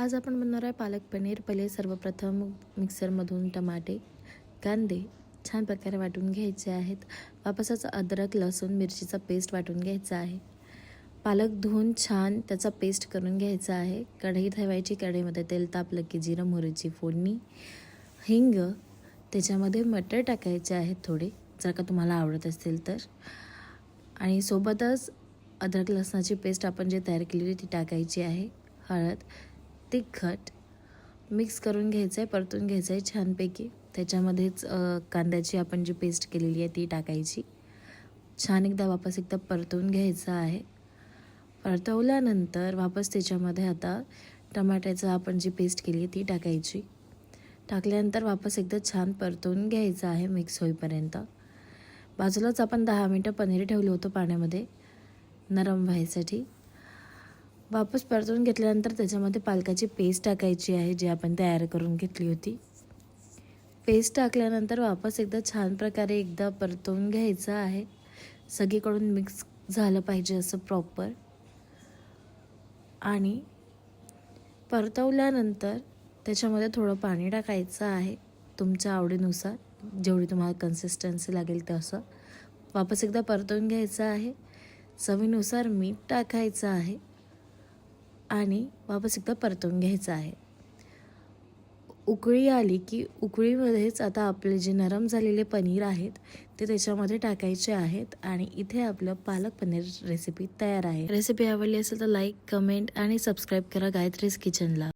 आज आपण बनवणार आहे पालक पनीर. पहिले सर्वप्रथम मिक्सरमधून टमाटे, कांदे छान प्रकारे वाटून घ्यायचे आहेत. वापसाचा अद्रक, लसूण, मिरचीचा पेस्ट वाटून घ्यायचा आहे. पालक धुवून छान त्याचा पेस्ट करून घ्यायचा आहे. कढई ठेवायची. कढईमध्ये तेल तापलं की जिरं मोहरीची फोडणी, हिंग, त्याच्यामध्ये मटर टाकायचे आहेत थोडे, जर का तुम्हाला आवडत असेल तर, आणि सोबतच अद्रक लसणाची पेस्ट आपण जे तयार केलेली ती टाकायची आहे. हळद, तिखट मिक्स करून घ्यायचं आहे, परतून घ्यायचं आहे छानपैकी. त्याच्यामध्येच कांद्याची आपण जी पेस्ट केलेली आहे ती टाकायची. छान वापस एकदा परतवून घ्यायचं आहे. परतवल्यानंतर वापस त्याच्यामध्ये आता टमाट्याचं आपण जी पेस्ट केली आहे ती टाकायची. टाकल्यानंतर वापस एकदा छान परतवून घ्यायचं आहे मिक्स होईपर्यंत. बाजूलाच आपण 10 मिनटं पनीर ठेवलं होतं पाण्यामध्ये नरम व्हायसाठी. वापस परतून घेतल्यानंतर त्याच्यामध्ये पालकाची पेस्ट टाकायची आहे जी आपण तयार करून घेतली होती. पेस्ट टाकल्यानंतर वापस एकदा छान प्रकारे एकदा परतवून घ्यायचं आहे. सगळीकडून मिक्स झालं पाहिजे असं प्रॉपर. आणि परतवल्यानंतर त्याच्यामध्ये थोडं पाणी टाकायचं आहे तुमच्या आवडीनुसार, जेवढी तुम्हाला कन्सिस्टन्सी लागेल तसं. वापस एकदा परतवून घ्यायचं आहे. चवीनुसार मीठ टाकायचं आहे आणि वापस एकदा परतवून घ्यायचं आहे. उकळी आली की उकळीमध्येच आता आपले जे नरम झालेले पनीर आहेत ते त्याच्यामध्ये टाकायचे आहेत. आणि इथे आपलं पालक पनीर रेसिपी तयार आहे. रेसिपी आवडली असेल तर लाईक, कमेंट आणि सबस्क्राईब करा गायत्रीज किचनला.